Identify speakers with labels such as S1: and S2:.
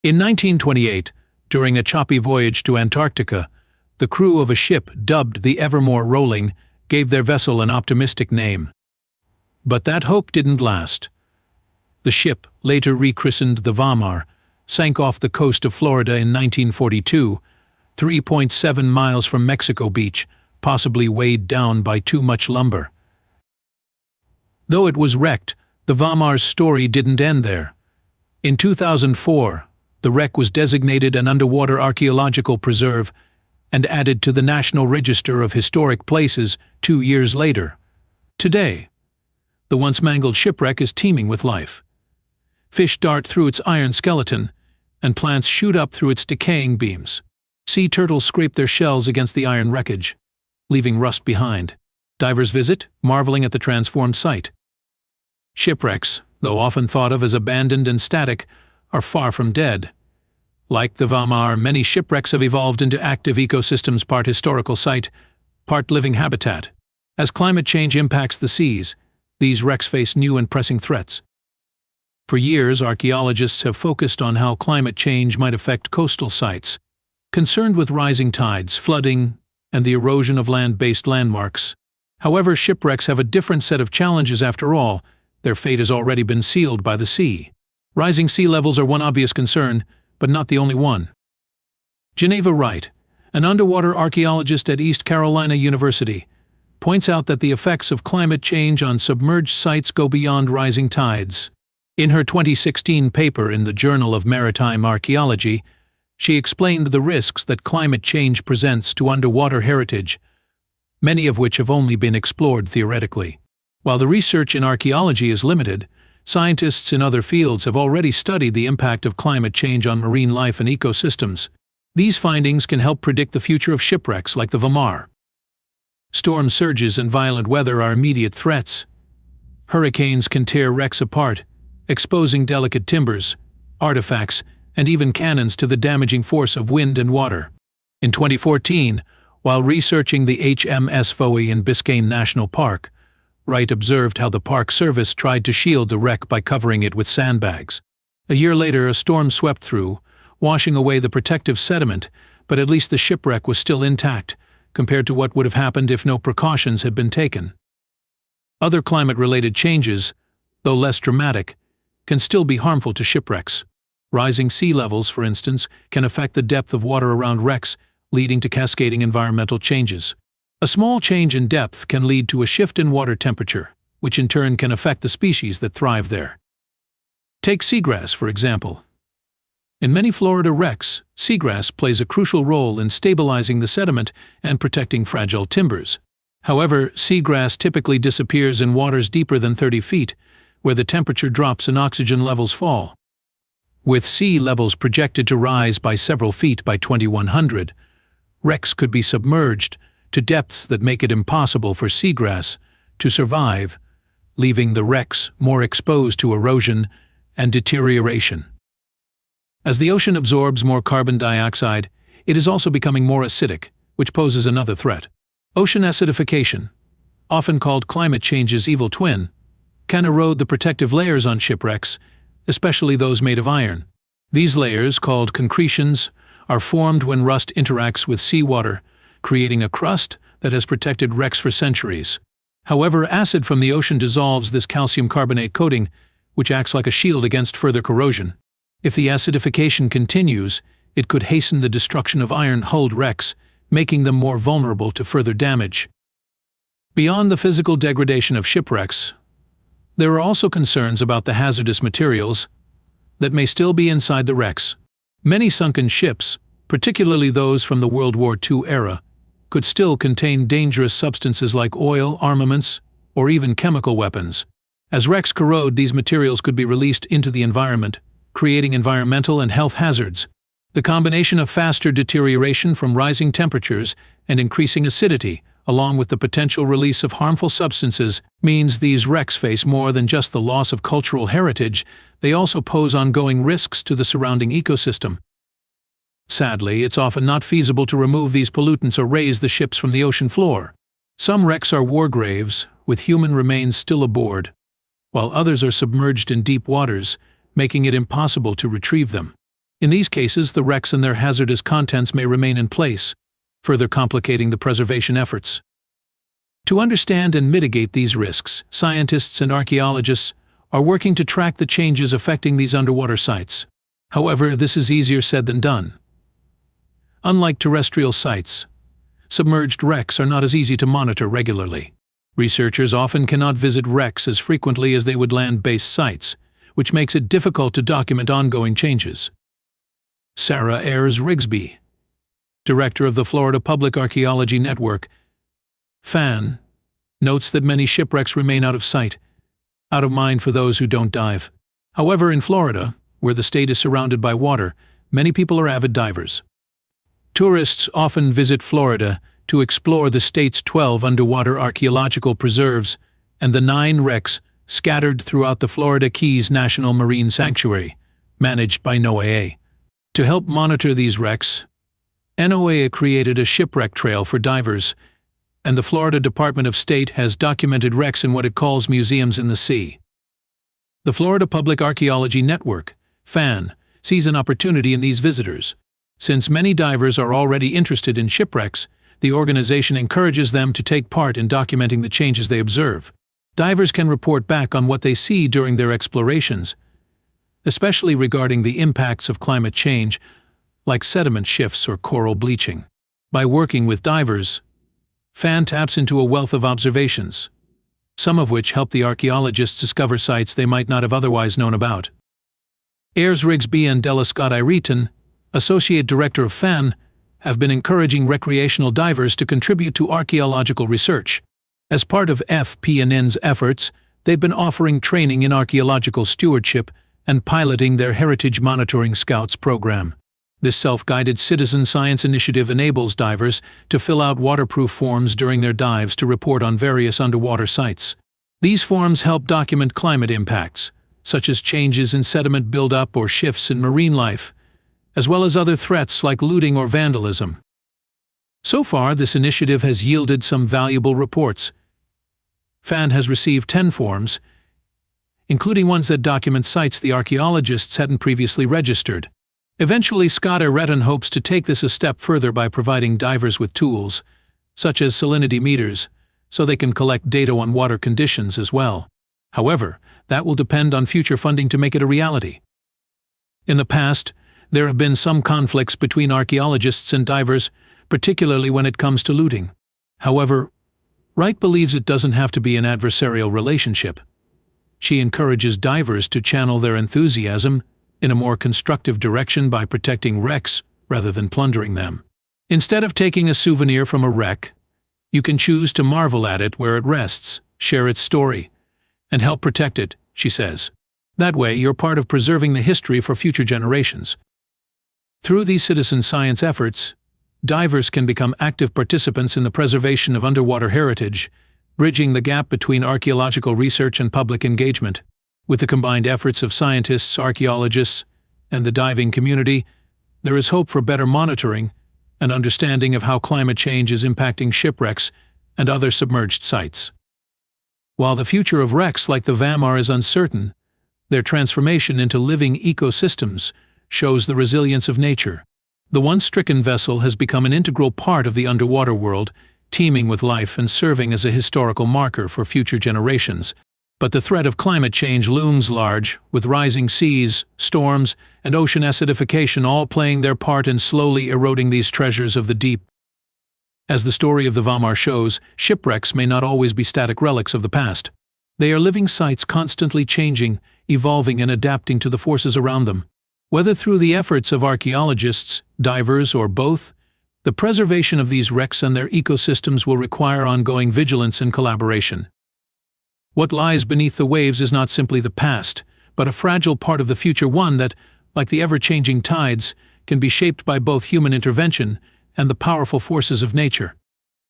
S1: In 1928, during a choppy voyage to Antarctica, the crew of a ship dubbed the Evermore Rolling gave their vessel an optimistic name. But that hope didn't last. The ship, later rechristened the Weimar, sank off the coast of Florida in 1942, 3.7 miles from Mexico Beach, possibly weighed down by too much lumber. Though it was wrecked, the Weimar's story didn't end there. In 2004, the wreck was designated an underwater archaeological preserve and added to the National Register of Historic Places 2 years later. Today, the once mangled shipwreck is teeming with life. Fish dart through its iron skeleton, and plants shoot up through its decaying beams. Sea turtles scrape their shells against the iron wreckage, leaving rust behind. Divers visit, marveling at the transformed site. Shipwrecks, though often thought of as abandoned and static, are far from dead. Like the Weimar, many shipwrecks have evolved into active ecosystems, part historical site, part living habitat. As climate change impacts the seas, these wrecks face new and pressing threats. For years, archaeologists have focused on how climate change might affect coastal sites, concerned with rising tides, flooding, and the erosion of land-based landmarks. However, shipwrecks have a different set of challenges after all. Their fate has already been sealed by the sea. Rising sea levels are one obvious concern, but not the only one. Geneva Wright, an underwater archaeologist at East Carolina University, points out that the effects of climate change on submerged sites go beyond rising tides. In her 2016 paper in the Journal of Maritime Archaeology, she explained the risks that climate change presents to underwater heritage, many of which have only been explored theoretically. While the research in archaeology is limited, scientists in other fields have already studied the impact of climate change on marine life and ecosystems. These findings can help predict the future of shipwrecks like the Weimar. Storm surges and violent weather are immediate threats. Hurricanes can tear wrecks apart, exposing delicate timbers, artifacts, and even cannons to the damaging force of wind and water. In 2014, while researching the HMS Foey in Biscayne National Park, Wright observed how the Park Service tried to shield the wreck by covering it with sandbags. A year later, a storm swept through, washing away the protective sediment, but at least the shipwreck was still intact, compared to what would have happened if no precautions had been taken. Other climate-related changes, though less dramatic, can still be harmful to shipwrecks. Rising sea levels, for instance, can affect the depth of water around wrecks, leading to cascading environmental changes. A small change in depth can lead to a shift in water temperature, which in turn can affect the species that thrive there. Take seagrass, for example. In many Florida wrecks, seagrass plays a crucial role in stabilizing the sediment and protecting fragile timbers. However, seagrass typically disappears in waters deeper than 30 feet, where the temperature drops and oxygen levels fall. With sea levels projected to rise by several feet by 2100, wrecks could be submerged to depths that make it impossible for seagrass to survive, leaving the wrecks more exposed to erosion and deterioration. As the ocean absorbs more carbon dioxide, it is also becoming more acidic, which poses another threat. Ocean acidification, often called climate change's evil twin, can erode the protective layers on shipwrecks, especially those made of iron. These layers, called concretions, are formed when rust interacts with seawater, creating a crust that has protected wrecks for centuries. However, acid from the ocean dissolves this calcium carbonate coating, which acts like a shield against further corrosion. If the acidification continues, it could hasten the destruction of iron-hulled wrecks, making them more vulnerable to further damage. Beyond the physical degradation of shipwrecks, there are also concerns about the hazardous materials that may still be inside the wrecks. Many sunken ships, particularly those from the World War II era, could still contain dangerous substances like oil, armaments, or even chemical weapons. As wrecks corrode, these materials could be released into the environment, creating environmental and health hazards. The combination of faster deterioration from rising temperatures and increasing acidity, along with the potential release of harmful substances, means these wrecks face more than just the loss of cultural heritage, they also pose ongoing risks to the surrounding ecosystem. Sadly, it's often not feasible to remove these pollutants or raise the ships from the ocean floor. Some wrecks are war graves, with human remains still aboard, while others are submerged in deep waters, making it impossible to retrieve them. In these cases, the wrecks and their hazardous contents may remain in place, further complicating the preservation efforts. To understand and mitigate these risks, scientists and archaeologists are working to track the changes affecting these underwater sites. However, this is easier said than done. Unlike terrestrial sites, submerged wrecks are not as easy to monitor regularly. Researchers often cannot visit wrecks as frequently as they would land-based sites, which makes it difficult to document ongoing changes. Sarah Ayres-Rigsby, director of the Florida Public Archaeology Network, FAN, notes that many shipwrecks remain out of sight, out of mind for those who don't dive. However, in Florida, where the state is surrounded by water, many people are avid divers. Tourists often visit Florida to explore the state's 12 underwater archaeological preserves and the 9 wrecks scattered throughout the Florida Keys National Marine Sanctuary, managed by NOAA. To help monitor these wrecks, NOAA created a shipwreck trail for divers, and the Florida Department of State has documented wrecks in what it calls museums in the sea. The Florida Public Archaeology Network, FAN, sees an opportunity in these visitors. Since many divers are already interested in shipwrecks, the organization encourages them to take part in documenting the changes they observe. Divers can report back on what they see during their explorations, especially regarding the impacts of climate change, like sediment shifts or coral bleaching. By working with divers, FAN taps into a wealth of observations, some of which help the archaeologists discover sites they might not have otherwise known about. Ayres-Rigsby and Della Scott-Ireton, Associate Director of FAN, have been encouraging recreational divers to contribute to archaeological research. As part of FPNN's efforts, they've been offering training in archaeological stewardship and piloting their Heritage Monitoring Scouts program. This self-guided citizen science initiative enables divers to fill out waterproof forms during their dives to report on various underwater sites. These forms help document climate impacts, such as changes in sediment buildup or shifts in marine life, as well as other threats like looting or vandalism. So far, this initiative has yielded some valuable reports. FAN has received 10 forms, including ones that document sites the archaeologists hadn't previously registered. Eventually, Scott-Ireton hopes to take this a step further by providing divers with tools, such as salinity meters, so they can collect data on water conditions as well. However, that will depend on future funding to make it a reality. In the past, there have been some conflicts between archaeologists and divers, particularly when it comes to looting. However, Wright believes it doesn't have to be an adversarial relationship. She encourages divers to channel their enthusiasm in a more constructive direction by protecting wrecks rather than plundering them. Instead of taking a souvenir from a wreck, you can choose to marvel at it where it rests, share its story, and help protect it, she says. That way, you're part of preserving the history for future generations. Through these citizen science efforts, divers can become active participants in the preservation of underwater heritage, bridging the gap between archaeological research and public engagement. With the combined efforts of scientists, archaeologists, and the diving community, there is hope for better monitoring and understanding of how climate change is impacting shipwrecks and other submerged sites. While the future of wrecks like the VAMR is uncertain, their transformation into living ecosystems shows the resilience of nature. The once stricken vessel has become an integral part of the underwater world, teeming with life and serving as a historical marker for future generations. But the threat of climate change looms large, with rising seas, storms, and ocean acidification all playing their part in slowly eroding these treasures of the deep. As the story of the VAMR shows, shipwrecks may not always be static relics of the past. They are living sites constantly changing, evolving, and adapting to the forces around them. Whether through the efforts of archaeologists, divers, or both, the preservation of these wrecks and their ecosystems will require ongoing vigilance and collaboration. What lies beneath the waves is not simply the past, but a fragile part of the future, one that, like the ever-changing tides, can be shaped by both human intervention and the powerful forces of nature.